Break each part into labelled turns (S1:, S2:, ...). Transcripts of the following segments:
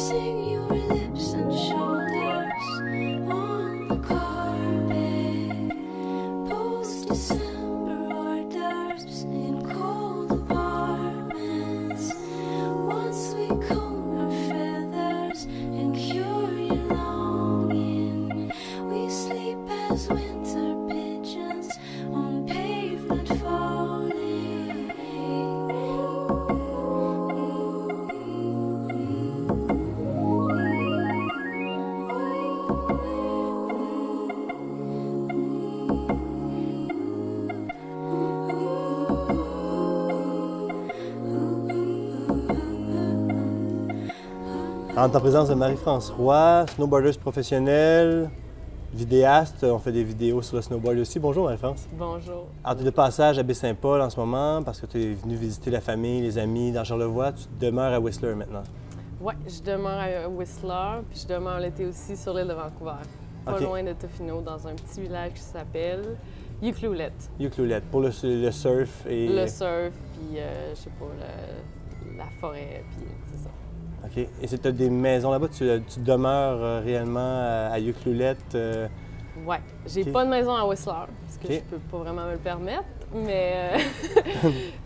S1: tracing your lips and shoulders on the carpet. Post-December orders in cold apartments. Once we comb our feathers and cure your longing, we sleep as winter pigeons on pavement falling.
S2: En ta présence de Marie-France Roy, snowboardeuse professionnelle, vidéaste, on fait des vidéos sur le snowboard aussi. Bonjour Marie-France.
S3: Bonjour.
S2: Alors, tu es de passage à Baie-Saint-Paul en ce moment parce que tu es venu visiter la famille, les amis dans Charlevoix. Tu demeures à Whistler maintenant.
S3: Oui, je demeure à Whistler, puis je demeure l'été aussi sur l'île de Vancouver. Pas
S2: OK.
S3: loin de Tofino, dans un petit village qui s'appelle Ucluelet.
S2: Ucluelet, pour le surf et...
S3: Le surf, puis je sais pas, la forêt, puis c'est ça.
S2: OK. Et tu as des maisons là-bas? Tu demeures réellement à Ucluelet?
S3: Ouais, j'ai
S2: OK.
S3: pas de maison à Whistler, parce que
S2: OK.
S3: je peux pas vraiment me le permettre, mais,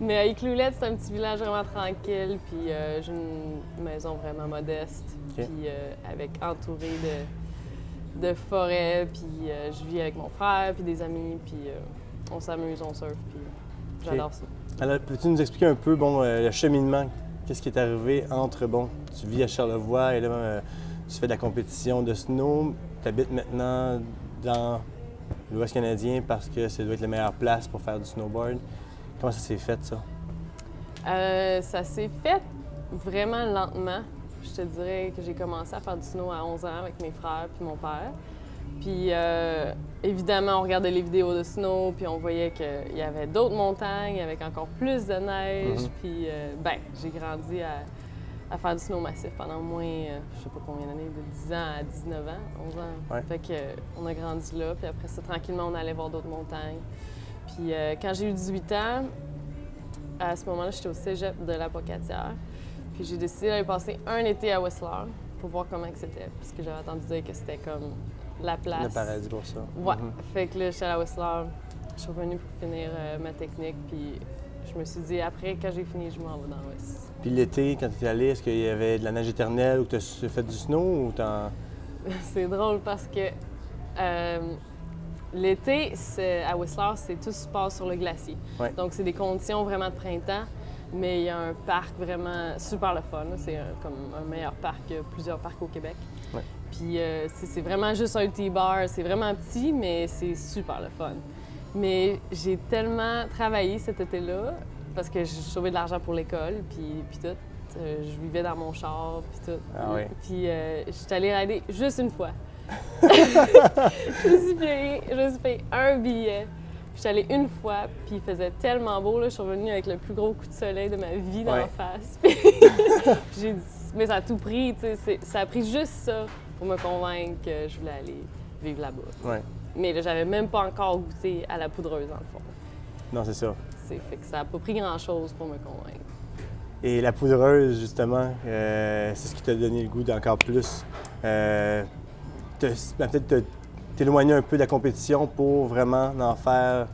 S3: mais à Ucluelet, c'est un petit village vraiment tranquille, puis j'ai une maison vraiment modeste,
S2: OK.
S3: puis avec entourée de forêt, puis je vis avec mon frère, puis des amis, puis on s'amuse, on surfe, puis j'adore ça.
S2: Alors, peux-tu nous expliquer un peu le cheminement? Qu'est-ce qui est arrivé entre, tu vis à Charlevoix et là, tu fais de la compétition de snow. Tu habites maintenant dans l'Ouest canadien parce que ça doit être la meilleure place pour faire du snowboard. Comment ça s'est fait, ça?
S3: Ça s'est fait vraiment lentement. Je te dirais que j'ai commencé à faire du snow à 11 ans avec mes frères puis mon père. Puis évidemment, on regardait les vidéos de snow, puis on voyait qu'il y avait d'autres montagnes avec encore plus de neige.
S2: Mhm.
S3: Puis j'ai grandi à faire du snow massif pendant au moins, je sais pas combien d'années, de 10 ans à 19 ans, 11 ans.
S2: Ouais.
S3: Fait que on a grandi là, puis après ça, tranquillement, on allait voir d'autres montagnes. Puis quand j'ai eu 18 ans, à ce moment-là, j'étais au cégep de la Pocatière. Puis j'ai décidé d'aller passer un été à Whistler pour voir comment que c'était, parce que j'avais entendu dire que c'était comme la place.
S2: Le paradis pour ça.
S3: Ouais.
S2: Mhm.
S3: Fait que là, j'étais à Whistler. Je suis revenue pour finir ma technique, puis je me suis dit, après, quand j'ai fini, je m'en vais dans l'Ouest.
S2: Puis l'été, quand tu étais allé, est-ce qu'il y avait de la neige éternelle ou tu as fait du snow ou t'en...
S3: C'est drôle parce que l'été, à Whistler, tout se passe sur le glacier.
S2: Ouais.
S3: Donc, c'est des conditions vraiment de printemps, mais il y a un parc vraiment super le fun. C'est comme un meilleur parc que plusieurs parcs au Québec.
S2: Ouais.
S3: Puis c'est vraiment juste un T-bar. C'est vraiment petit, mais c'est super le fun. Mais j'ai tellement travaillé cet été-là parce que j'ai sauvé de l'argent pour l'école, puis tout. Je vivais dans mon char, puis tout.
S2: Ah oui.
S3: Puis je suis allée rider juste une fois. je me suis payé un billet. Je suis allée une fois, puis il faisait tellement beau. Là, je suis revenue avec le plus gros coup de soleil de ma vie dans la face. J'ai dit, mais ça a tout pris, tu sais. Ça a pris juste ça pour me convaincre que je voulais aller vivre là-bas.
S2: Ouais.
S3: Mais là, j'avais même pas encore goûté à la poudreuse, dans le fond.
S2: Non, c'est ça.
S3: Fait que ça n'a pas pris grand-chose pour me convaincre.
S2: Et la poudreuse, justement, c'est ce qui t'a donné le goût d'encore plus peut-être t'éloigner un peu de la compétition pour vraiment en faire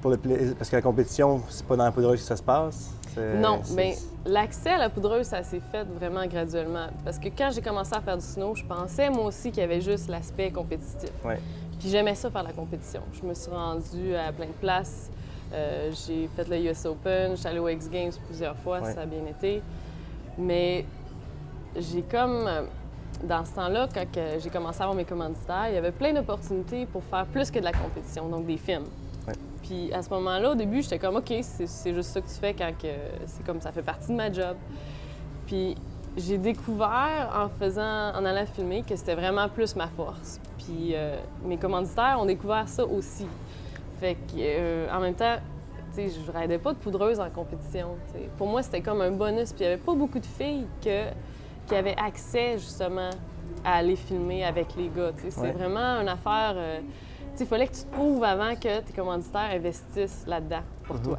S2: pour le plaisir. Parce que la compétition, c'est pas dans la poudreuse que ça se passe.
S3: Non, mais l'accès à la poudreuse, ça s'est fait vraiment graduellement. Parce que quand j'ai commencé à faire du snow, je pensais moi aussi qu'il y avait juste l'aspect compétitif.
S2: Ouais.
S3: Puis j'aimais ça faire la compétition. Je me suis rendue à plein de places. J'ai fait le US Open, je suis allée aux X Games plusieurs fois,
S2: Ouais.
S3: ça a bien été. Mais j'ai comme, dans ce temps-là, quand j'ai commencé à avoir mes commanditaires, il y avait plein d'opportunités pour faire plus que de la compétition, donc des films.
S2: Ouais.
S3: Puis à ce moment-là, au début, j'étais comme, OK, c'est juste ça que tu fais quand c'est comme ça fait partie de ma job. Puis j'ai découvert en allant filmer que c'était vraiment plus ma force. Puis mes commanditaires ont découvert ça aussi. Fait que, en même temps, tu sais, je raidais pas de poudreuse en compétition. T'sais. Pour moi, c'était comme un bonus. Puis il y avait pas beaucoup de filles qui avaient accès, justement, à aller filmer avec les gars. T'sais. C'est vraiment une affaire... il fallait que tu te prouves avant que tes commanditaires investissent là-dedans pour toi.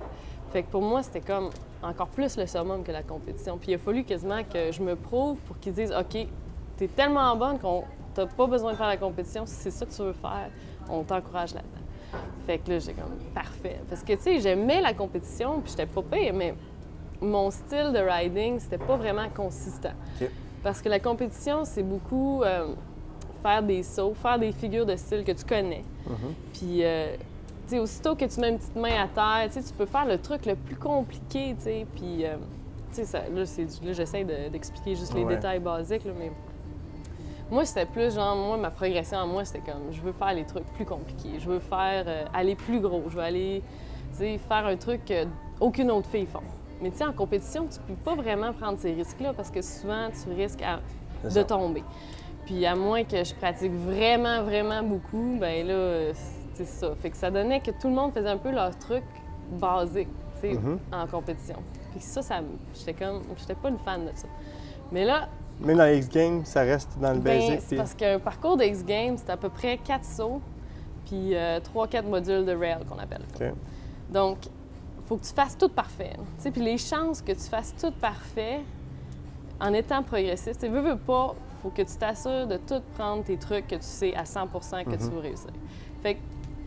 S3: Fait que pour moi, c'était comme encore plus le summum que la compétition. Puis il a fallu quasiment que je me prouve pour qu'ils disent « OK, t'es tellement bonne qu'on t'a pas besoin de faire la compétition. Si c'est ça que tu veux faire, on t'encourage là-dedans. » Fait que là, j'ai comme « Parfait. » Parce que, tu sais, j'aimais la compétition, puis j'étais pas pire, mais mon style de riding, c'était pas vraiment consistant.
S2: OK.
S3: Parce que la compétition, c'est beaucoup faire des sauts, faire des figures de style que tu connais. Puis, tu sais, aussitôt que tu mets une petite main à terre, tu sais, tu peux faire le truc le plus compliqué, tu sais. Puis, tu sais, là, j'essaie d'expliquer juste les détails basiques, là, mais moi, c'était plus genre, moi, ma progression en moi, c'était comme, je veux faire les trucs plus compliqués. Je veux faire, aller plus gros. Je veux aller, tu sais, faire un truc qu'aucune autre fille fait. Mais tu sais, en compétition, tu peux pas vraiment prendre ces risques-là parce que souvent, tu risques de tomber. Puis à moins que je pratique vraiment, vraiment beaucoup, ben là, c'est ça. Fait que ça donnait que tout le monde faisait un peu leur truc basique, tu sais, en compétition. Puis ça, j'étais pas une fan de ça. Mais là...
S2: Même dans les X-Games, ça reste dans le basic.
S3: C'est parce qu'un parcours de X-Games, c'est à peu près 4 sauts, puis 3-4 modules de rail qu'on appelle.
S2: OK.
S3: Donc, il faut que tu fasses tout parfait. Puis les chances que tu fasses tout parfait en étant progressif, tu veux pas, il faut que tu t'assures de tout prendre tes trucs que tu sais à 100 que tu veux réussir. Fait que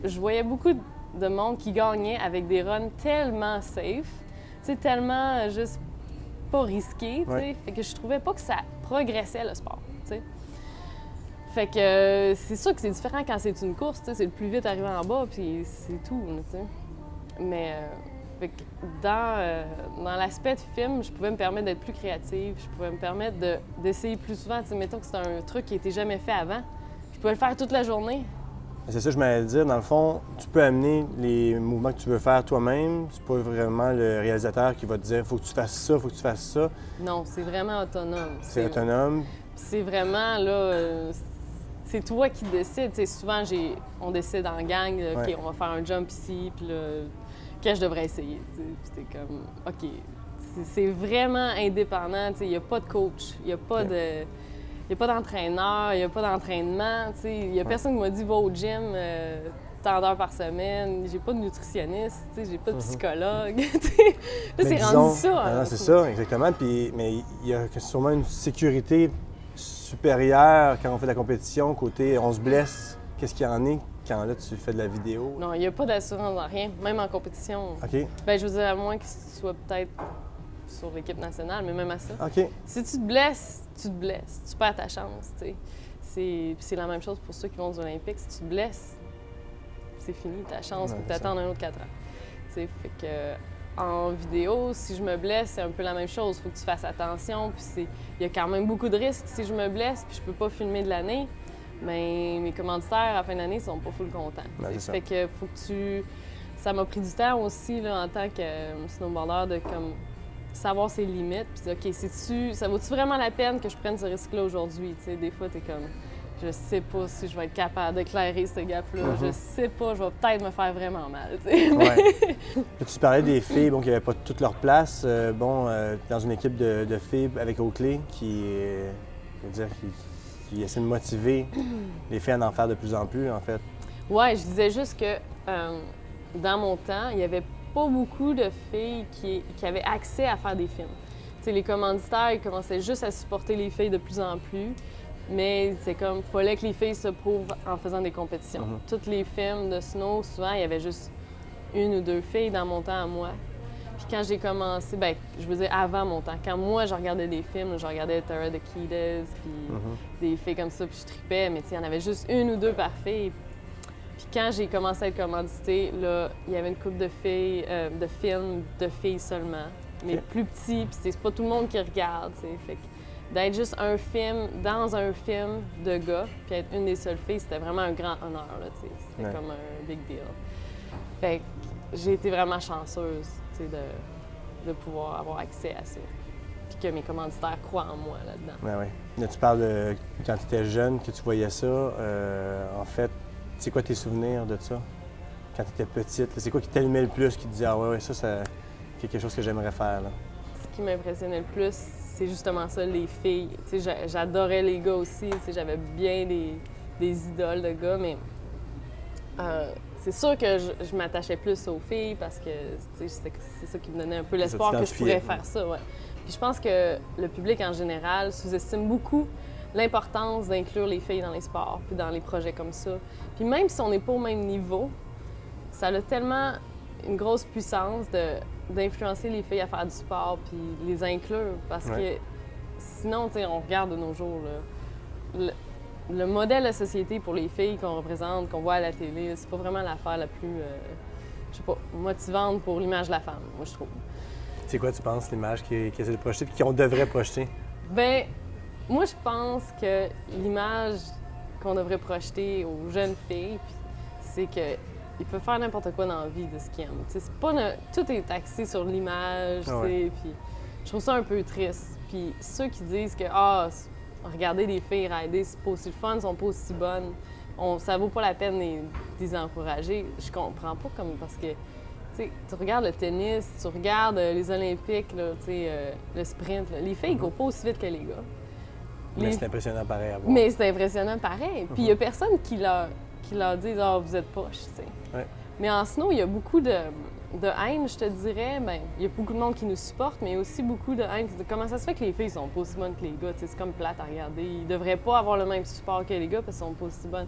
S3: je voyais beaucoup de monde qui gagnait avec des runs tellement safe, tellement juste pas risqués, fait que je trouvais pas que ça progressait le sport, t'sais. Fait que c'est sûr que c'est différent quand c'est une course, c'est le plus vite arrivé en bas, puis c'est tout, t'sais. Mais fait que dans l'aspect de film, je pouvais me permettre d'être plus créative, je pouvais me permettre d'essayer plus souvent. T'sais, mettons que c'est un truc qui n'était jamais fait avant, je pouvais le faire toute la journée.
S2: C'est ça que je m'allais dire. Dans le fond, tu peux amener les mouvements que tu veux faire toi-même. C'est pas vraiment le réalisateur qui va te dire « faut que tu fasses ça, faut que tu fasses ça ».
S3: Non, c'est vraiment autonome.
S2: C'est autonome.
S3: C'est vraiment, là, c'est toi qui décides. T'sais, souvent, on décide en gang, OK, on va faire un jump ici, puis là, que je devrais essayer. Puis c'est comme, OK, c'est vraiment indépendant. Il n'y a pas de coach, il n'y a pas de... Il n'y a pas d'entraîneur, il n'y a pas d'entraînement. Il n'y a personne qui m'a dit « va au gym tant d'heures par semaine ». J'ai pas de nutritionniste, j'ai pas de psychologue. Là, c'est rendu ça.
S2: C'est ça, exactement. Puis, mais il y a sûrement une sécurité supérieure quand on fait de la compétition, côté on se blesse. Qu'est-ce qu'il y en est quand là, tu fais de la vidéo?
S3: Non, il n'y a pas d'assurance dans rien, même en compétition.
S2: OK.
S3: Bien, je veux dire, à moins que tu sois peut-être sur l'équipe nationale, mais même à ça.
S2: OK.
S3: Si tu te blesses, tu perds ta chance, tu sais. C'est la même chose pour ceux qui vont aux Olympiques. Si tu te blesses, c'est fini, ta chance, faut que tu attendes un autre 4 ans. Tu sais, fait que en vidéo, si je me blesse, c'est un peu la même chose. Faut que tu fasses attention, puis il y a quand même beaucoup de risques si je me blesse, puis je peux pas filmer de l'année. Mais mes commanditaires, à la fin de l'année, sont pas full contents. Fait que faut que tu... Ça m'a pris du temps aussi, là, en tant que snowboarder, de comme savoir ses limites, puis OK, ça vaut-tu vraiment la peine que je prenne ce risque-là aujourd'hui? Tu sais, des fois, t'es comme, je sais pas si je vais être capable d'éclairer ce gap-là, je sais pas, je vais peut-être me faire vraiment mal, tu sais.
S2: Ouais. Tu parlais des filles, bon, qui n'avaient pas toute leur place, dans une équipe de filles avec Oakley qui essaie de motiver les filles à en faire de plus en plus, en fait.
S3: Ouais, je disais juste que dans mon temps, il n'y avait pas beaucoup de filles qui avaient accès à faire des films. T'sais, les commanditaires, ils commençaient juste à supporter les filles de plus en plus, mais c'est comme, il fallait que les filles se prouvent en faisant des compétitions. Tous les films de snow, souvent, il y avait juste 1 ou 2 filles dans mon temps à moi. Puis quand j'ai commencé, ben, je veux dire avant mon temps, quand moi, je regardais des films, je regardais Tara the Kiedis, puis des filles comme ça, puis je tripais, mais il y en avait juste 1 ou 2 par fille. Puis quand j'ai commencé à être commanditée, là, il y avait une couple de filles, de films de filles seulement, mais plus petits, puis c'est pas tout le monde qui regarde, t'sais. Fait que d'être juste un film, dans un film de gars, puis être une des seules filles, c'était vraiment un grand honneur, là, t'sais. C'était comme un big deal. Fait que j'ai été vraiment chanceuse, t'sais, de pouvoir avoir accès à ça. Puis que mes commanditaires croient en moi là-dedans.
S2: Ouais. Là, tu parles de quand tu étais jeune, que tu voyais ça, en fait. C'est quoi tes souvenirs de ça? Quand tu étais petite, c'est quoi qui t'allumait le plus, qui te disait « Ah ouais, ça, c'est quelque chose que j'aimerais faire, là ».
S3: Ce qui m'impressionnait le plus, c'est justement ça, les filles. J'adorais les gars aussi, j'avais bien des idoles de gars, mais c'est sûr que je m'attachais plus aux filles parce que c'est ça qui me donnait un peu l'espoir que je pourrais faire ça. Ouais. Puis je pense que le public en général sous-estime beaucoup l'importance d'inclure les filles dans les sports puis dans les projets comme ça. Puis même si on n'est pas au même niveau, ça a tellement une grosse puissance d'influencer les filles à faire du sport puis les inclure parce que sinon, on regarde de nos jours le modèle de société pour les filles qu'on représente, qu'on voit à la télé, c'est pas vraiment l'affaire la plus, je sais pas, motivante pour l'image de la femme, moi je trouve.
S2: C'est quoi, tu penses, l'image qu'ils essaient de projeter et qu'on devrait projeter?
S3: Bien, moi je pense que l'image qu'on devrait projeter aux jeunes filles, c'est qu'ils peuvent faire n'importe quoi dans la vie de ce qu'ils aiment. C'est pas tout est axé sur l'image, puis je trouve ça un peu triste. Puis ceux qui disent que regardez les filles rider, c'est pas aussi le fun, sont pas aussi bonnes. Ça vaut pas la peine de les encourager. Je comprends pas parce que tu regardes le tennis, tu regardes les Olympiques, là, le sprint. Là, les filles courent pas aussi vite que les gars.
S2: Mais c'est impressionnant pareil à voir.
S3: Mais c'est impressionnant pareil. Puis il y a personne qui leur dit « Ah, vous êtes poche », tu sais.
S2: Ouais.
S3: Mais en snow, il y a beaucoup de haine, je te dirais. Bien, il y a beaucoup de monde qui nous supporte, mais il y a aussi beaucoup de haine. Comment ça se fait que les filles sont pas aussi bonnes que les gars? C'est comme plate à regarder. Ils devraient pas avoir le même support que les gars parce qu'ils sont pas aussi bonnes.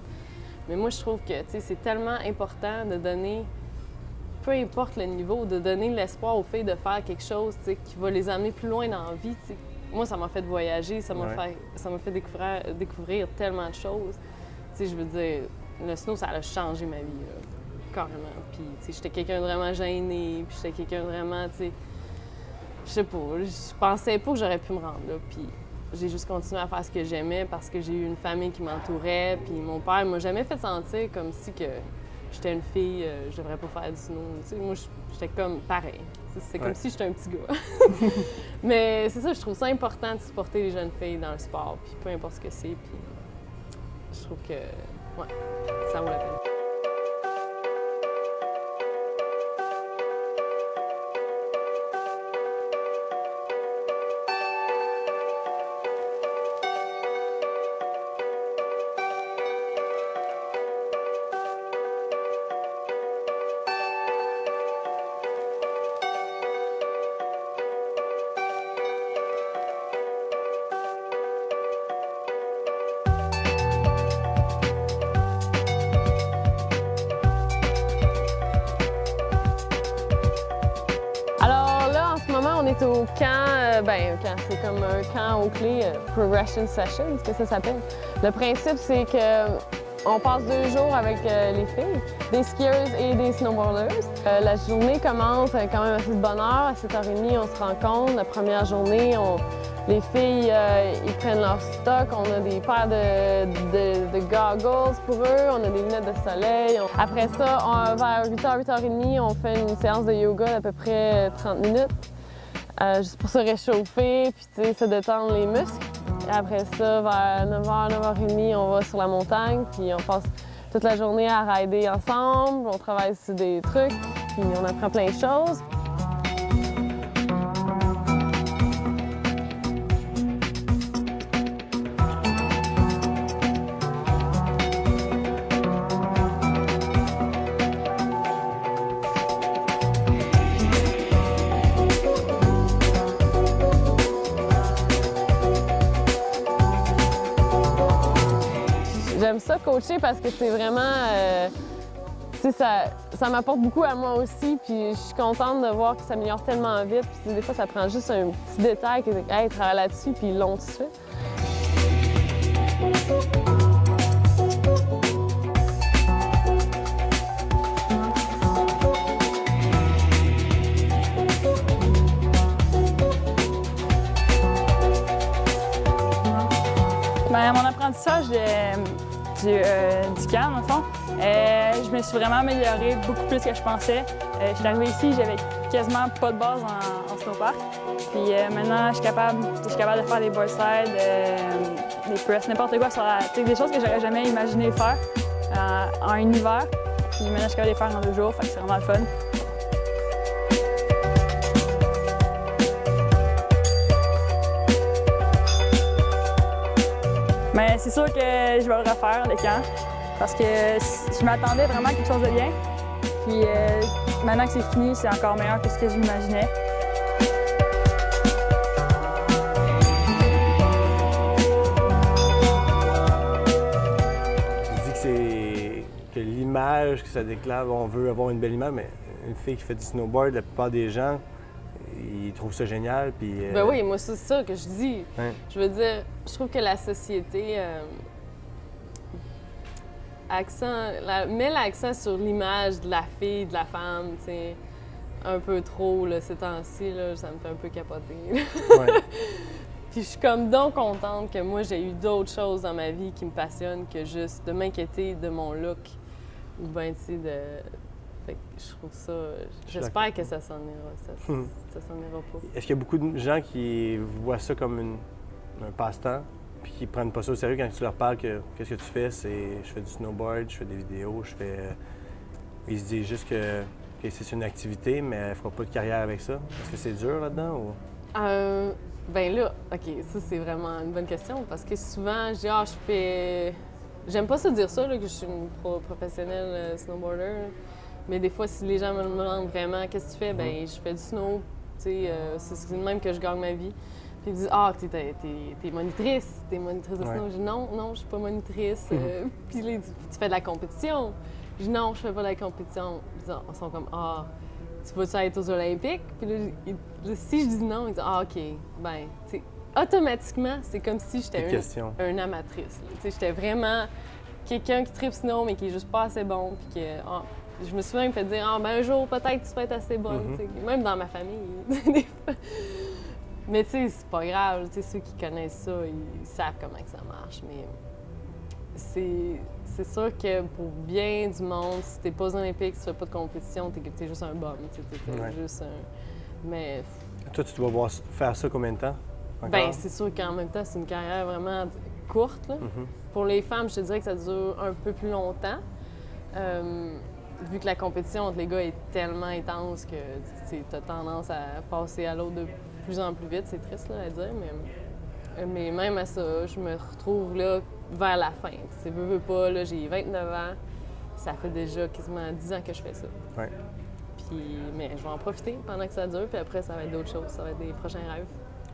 S3: Mais moi, je trouve que c'est tellement important de donner, peu importe le niveau, de donner l'espoir aux filles de faire quelque chose qui va les amener plus loin dans la vie. T'sais. Moi, ça m'a fait voyager, ça m'a fait découvrir tellement de choses. Je veux dire, le snow, ça a changé ma vie. Là. Carrément. Puis, j'étais quelqu'un de vraiment gêné, puis j'étais quelqu'un de vraiment, je sais pas, je pensais pas que j'aurais pu me rendre là. Puis, j'ai juste continué à faire ce que j'aimais parce que j'ai eu une famille qui m'entourait, puis mon père m'a jamais fait sentir comme si que j'étais une fille, je devrais pas faire du snow. Moi, j'étais comme pareil. C'est comme si j'étais un petit gars. Mais c'est ça, je trouve ça important de supporter les jeunes filles dans le sport, puis peu importe ce que c'est, puis je trouve que, ça vaut la peine. On est au camp, c'est comme un camp aux clés, Progression Session, ce que ça s'appelle. Le principe, c'est qu'on passe 2 jours avec les filles, des skieurs et des snowboarders. La journée commence quand même assez de bonne heure, à 7h30, on se rencontre. La première journée, les filles, ils prennent leur stock, on a des paires de goggles pour eux, on a des lunettes de soleil. Après ça, vers 8h, 8h30, on fait une séance de yoga d'à peu près 30 minutes. Juste pour se réchauffer, puis se détendre les muscles. Et après ça, vers 9h, 9h30, on va sur la montagne, puis on passe toute la journée à rider ensemble, on travaille sur des trucs, puis on apprend plein de choses. J'aime ça coacher parce que c'est vraiment, ça m'apporte beaucoup à moi aussi, puis je suis contente de voir que ça s'améliore tellement vite. Puis des fois, ça prend juste un petit détail qui hey, travaille là-dessus, puis ils l'ont tout de suite.
S4: Mon apprentissage du camp, dans le fond, je me suis vraiment améliorée beaucoup plus que je pensais. Je suis arrivée ici, j'avais quasiment pas de base en snowpark. Puis maintenant, je suis capable de faire des boardside, des press, n'importe quoi sur des choses que j'aurais jamais imaginé faire en un hiver. Puis maintenant, je suis capable de les faire en 2 jours, fait que c'est vraiment le fun. Mais c'est sûr que je vais le refaire, le camp. parce que je m'attendais vraiment à quelque chose de bien. Puis maintenant que c'est fini, c'est encore meilleur que ce que j'imaginais.
S2: Que l'image que ça déclare, on veut avoir une belle image, mais une fille qui fait du snowboard, la plupart des gens, ils trouvent ça génial. Puis,
S3: Ben oui, moi, c'est ça que je dis.
S2: Ouais.
S3: Je veux dire, je trouve que la société met l'accent sur l'image de la fille, de la femme, tu sais, un peu trop, là, ces temps-ci, là, ça me fait un peu capoter.
S2: Ouais.
S3: Puis je suis comme donc contente que moi, j'ai eu d'autres choses dans ma vie qui me passionnent que juste de m'inquiéter de mon look. Ou bien, tu sais, Fait que je trouve ça... J'espère que ça s'en ira. Ça s'en ira pas.
S2: Est-ce qu'il y a beaucoup de gens qui voient ça comme un passe-temps, puis qui prennent pas ça au sérieux quand tu leur parles que qu'est-ce que tu fais, c'est je fais du snowboard, je fais des vidéos, Ils se disent juste que c'est une activité, mais elle fera pas de carrière avec ça. Est-ce que c'est dur là-dedans ou...
S3: Ben là, OK, ça c'est vraiment une bonne question parce que souvent, je dis, je fais... J'aime pas ça dire ça, là, que je suis une professionnelle snowboarder, là. Mais des fois, si les gens me demandent vraiment qu'est-ce que tu fais, ben je fais du snow, tu sais, c'est le même que je gagne ma vie. Puis ils disent, t'es monitrice de snow. Je dis, non, je suis pas monitrice. Puis là, ils disent, tu fais de la compétition. Je dis, non, je fais pas de la compétition. Ils sont comme, tu vas-tu être aux Olympiques? Puis là, si je dis non, ils disent, OK, ben, tu sais, automatiquement, c'est comme si j'étais une amatrice. Tu sais, j'étais vraiment quelqu'un qui tripe snow, mais qui est juste pas assez bon. Puis que, je me suis même fait dire, ben un jour, peut-être tu vas être assez bonne. Tu sais, même dans ma famille, des fois. Mais tu sais, c'est pas grave. Tu sais, ceux qui connaissent ça, ils savent comment que ça marche. Mais c'est sûr que pour bien du monde, si t'es pas aux Olympiques, si tu fais pas de compétition, t'es juste un bum. T'es juste un... Mais...
S2: Toi, tu dois faire ça combien de temps? Encore?
S3: Ben c'est sûr qu'en même temps, c'est une carrière vraiment courte. Là. Pour les femmes, je te dirais que ça dure un peu plus longtemps. Vu que la compétition entre les gars est tellement intense que tu as tendance à passer à l'autre de plus en plus vite. C'est triste là, à dire, mais même à ça, je me retrouve là vers la fin. Tu veux pas, là, j'ai 29 ans. Ça fait déjà quasiment 10 ans que je fais ça.
S2: Ouais.
S3: Mais je vais en profiter pendant que ça dure, puis après, ça va être d'autres choses. Ça va être des prochains rêves.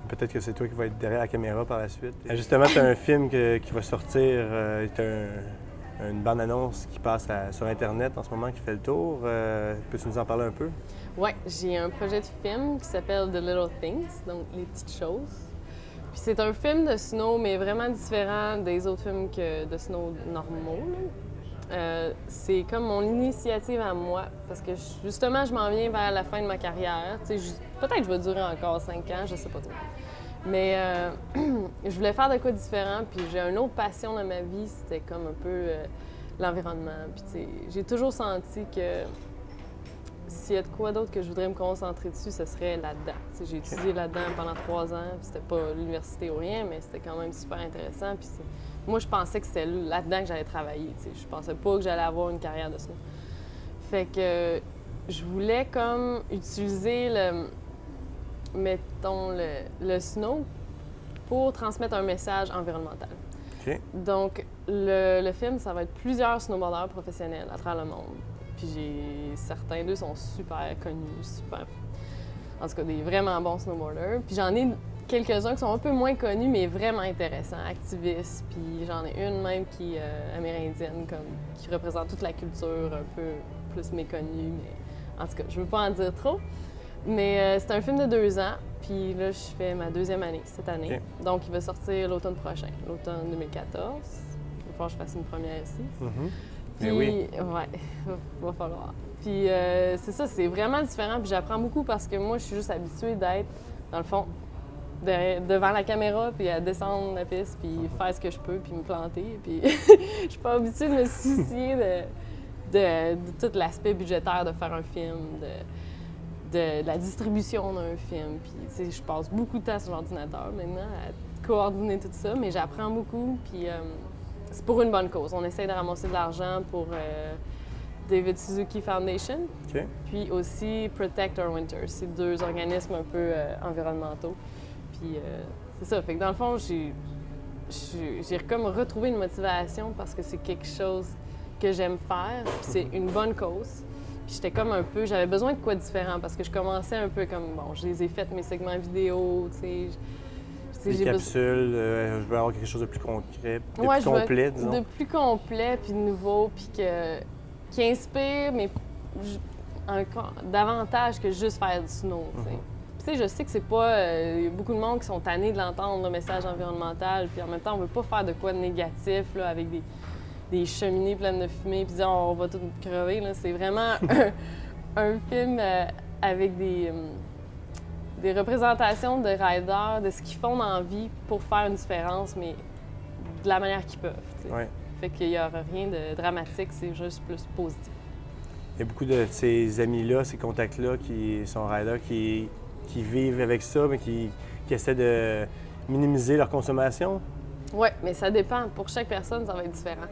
S2: Peut-être que c'est toi qui vas être derrière la caméra par la suite. Justement, tu as un film qui va sortir. Une bande-annonce qui passe sur Internet en ce moment, qui fait le tour. Peux-tu nous en parler un peu?
S3: Oui, j'ai un projet de film qui s'appelle The Little Things, donc Les petites choses. Puis c'est un film de snow, mais vraiment différent des autres films de snow normaux. C'est comme mon initiative à moi, parce que justement, je m'en viens vers la fin de ma carrière. Peut-être que je vais durer encore 5 ans, je sais pas trop. Mais je voulais faire de quoi différent, puis j'ai une autre passion dans ma vie, c'était comme un peu l'environnement. Puis tu sais, j'ai toujours senti que s'il y a de quoi d'autre que je voudrais me concentrer dessus, ce serait là-dedans. Tu sais, j'ai étudié là-dedans pendant 3 ans, puis c'était pas l'université ou rien, mais c'était quand même super intéressant. Puis moi, je pensais que c'était là-dedans que j'allais travailler. Tu sais, je pensais pas que j'allais avoir une carrière de snow. Fait que je voulais comme utiliser le snow pour transmettre un message environnemental.
S2: Okay.
S3: Donc, le film, ça va être plusieurs snowboarders professionnels à travers le monde. Puis certains d'eux sont super connus, en tout cas, des vraiment bons snowboarders. Puis j'en ai quelques-uns qui sont un peu moins connus, mais vraiment intéressants, activistes. Puis j'en ai une même qui est amérindienne, qui représente toute la culture un peu plus méconnue. Mais en tout cas, je veux pas en dire trop. Mais c'est un film de 2 ans, puis là, je fais ma 2e année cette année. Okay. Donc, il va sortir l'automne prochain, l'automne 2014. Il va falloir que je fasse une première ici. Puis,
S2: oui.
S3: Ouais, va falloir. Puis, c'est ça, c'est vraiment différent, puis j'apprends beaucoup parce que moi, je suis juste habituée d'être, dans le fond, devant la caméra, puis à descendre la piste, puis faire ce que je peux, puis me planter. Puis, je suis pas habituée de me soucier de tout l'aspect budgétaire de faire un film, de la distribution d'un film. Puis, tu sais, je passe beaucoup de temps sur l'ordinateur maintenant à coordonner tout ça, mais j'apprends beaucoup. Puis, c'est pour une bonne cause. On essaie de ramasser de l'argent pour David Suzuki Foundation, puis aussi Protect Our Winter. C'est 2 organismes un peu environnementaux. Puis, c'est ça. Fait que dans le fond, j'ai comme retrouvé une motivation parce que c'est quelque chose que j'aime faire, puis c'est une bonne cause. Puis j'étais comme un peu, j'avais besoin de quoi de différent parce que je commençais un peu comme, bon, je les ai fait mes segments vidéo, tu sais.
S2: Des capsules, je veux avoir quelque chose de plus concret, de
S3: Ouais,
S2: plus complet, disons.
S3: De plus complet, puis de nouveau, puis qui inspire, mais davantage que juste faire du snow, tu sais. Puis tu sais, je sais que c'est pas... Il y a beaucoup de monde qui sont tannés de l'entendre, le message environnemental, puis en même temps, on veut pas faire de quoi de négatif, là, avec des cheminées pleines de fumée, puis dire on va tout crever, là. C'est vraiment un film avec des représentations de riders, de ce qu'ils font dans la vie pour faire une différence, mais de la manière qu'ils peuvent.
S2: Ouais.
S3: Fait qu'il n'y aura rien de dramatique, c'est juste plus positif.
S2: Il y a beaucoup de ces amis-là, ces contacts-là qui sont riders, qui vivent avec ça, mais qui essaient de minimiser leur consommation.
S3: Oui, mais ça dépend. Pour chaque personne, ça va être différent.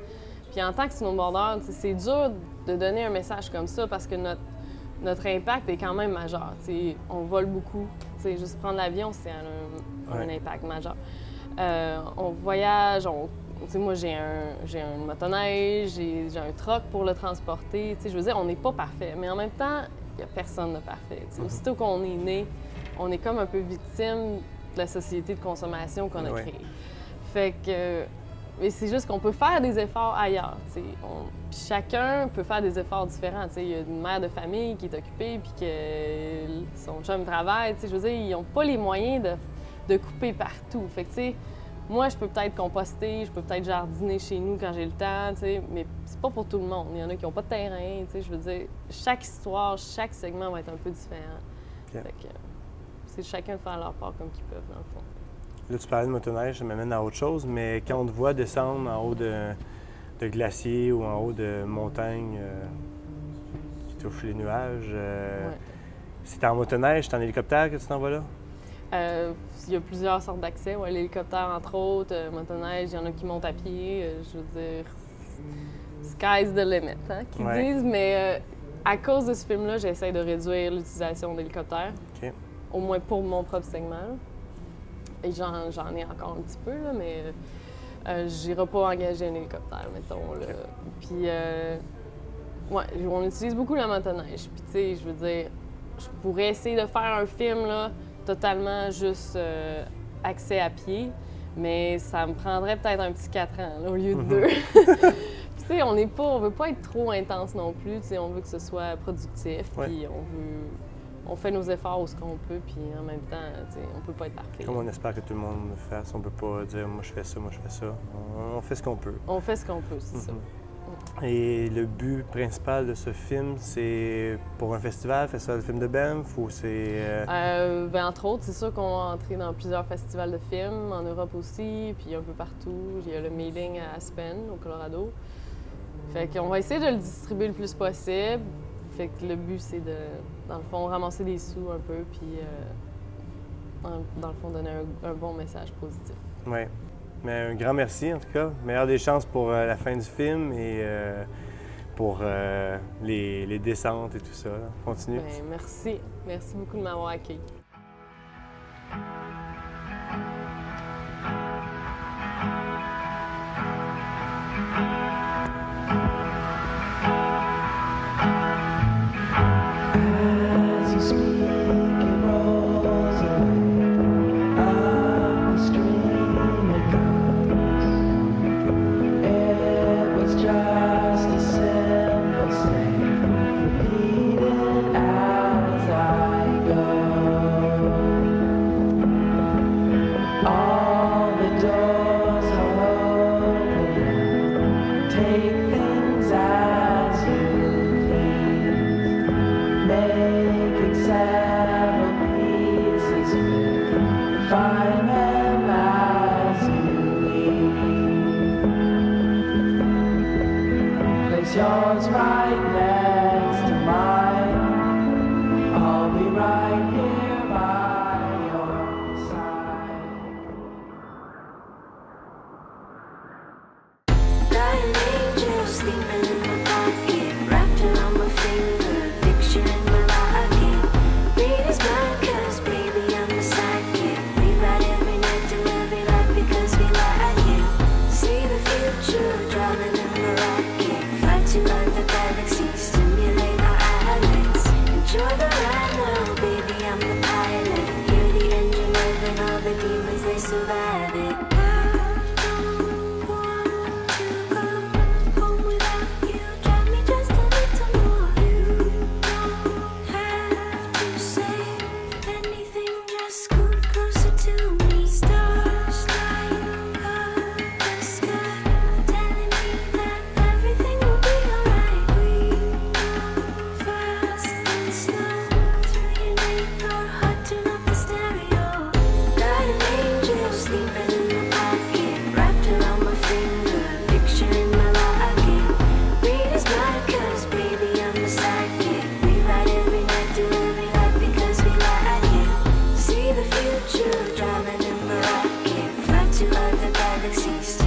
S3: Puis en tant que snowboarder, c'est dur de donner un message comme ça parce que notre impact est quand même majeur. T'sais, on vole beaucoup. T'sais, juste prendre l'avion, c'est un impact majeur. On voyage, moi j'ai un motoneige, j'ai un truck pour le transporter. Je veux dire, on n'est pas parfait, mais en même temps, il n'y a personne de parfait. Aussitôt qu'on est né, on est comme un peu victime de la société de consommation qu'on a créée. Fait que... Mais c'est juste qu'on peut faire des efforts ailleurs. Puis chacun peut faire des efforts différents. Il y a une mère de famille qui est occupée puis que son chum travaille. Je veux dire, ils n'ont pas les moyens de couper partout. Fait que, moi, je peux peut-être composter, je peux peut-être jardiner chez nous quand j'ai le temps, mais c'est pas pour tout le monde. Il y en a qui n'ont pas de terrain. Je veux dire, chaque histoire, chaque segment va être un peu différent. Fait que c'est chacun de faire leur part comme qu'ils peuvent, dans le fond.
S2: Là, tu parlais de motoneige, ça m'amène à autre chose, mais quand on te voit descendre en haut de glaciers ou en haut de montagnes qui touchent les nuages, c'est en motoneige, c'est en hélicoptère que tu t'en vas là?
S3: Il y a plusieurs sortes d'accès. L'hélicoptère, entre autres, motoneige, il y en a qui montent à pied. Je veux dire, sky's the limit, hein, qu'ils disent. Mais à cause de ce film-là, j'essaie de réduire l'utilisation d'hélicoptères, au moins pour mon propre segment. Et j'en ai encore un petit peu, là, mais je n'irai pas engager un hélicoptère, mettons. Là. Puis, on utilise beaucoup la motoneige. Puis, tu sais, je veux dire, je pourrais essayer de faire un film, là, totalement juste accès à pied, mais ça me prendrait peut-être un petit 4 ans, là, au lieu de 2. Tu sais, on veut pas être trop intense non plus. Tu sais, on veut que ce soit productif, puis on fait nos efforts où ce qu'on peut, puis en même temps, on peut pas être parfait.
S2: Comme on espère que tout le monde le fasse, on peut pas dire « moi je fais ça, moi je fais ça ». On fait ce qu'on peut.
S3: On fait ce qu'on peut, c'est ça.
S2: Et le but principal de ce film, c'est pour un festival de films de Banff ou c'est...
S3: Entre autres, c'est sûr qu'on va entrer dans plusieurs festivals de films, en Europe aussi, puis un peu partout. Il y a le mailing à Aspen, au Colorado. Fait qu'on va essayer de le distribuer le plus possible. Fait que le but, c'est de, dans le fond, ramasser des sous un peu, puis dans le fond, donner un bon message positif.
S2: Oui. Mais un grand merci, en tout cas. Meilleure des chances pour la fin du film et pour les descentes et tout ça. Continue.
S3: Bien, merci. Merci beaucoup de m'avoir accueilli.
S5: Yours right next to mine. I'll be right here by your side.
S1: Dying angel sleeping in my pocket, wrapped around my finger, picture in my locket. Read his mind, 'cause baby I'm the sidekick. We ride every night to live it up because we like it. See the future drowning in the rocket. survive it. I don't want to go home without you. Drive me just a little more. You don't have to say anything, just scoot closer to me. Stars light up the sky, telling me that everything will be alright. We move fast and slow through your neighborhood, turn up the stereo. Got an angel sleeping in my pocket, wrapped around my finger, picture in my locket. Read his mind, 'cause baby I'm the sidekick. We ride every night, do every night because we like it. See the future, driving in the rocket, fly to other galaxies.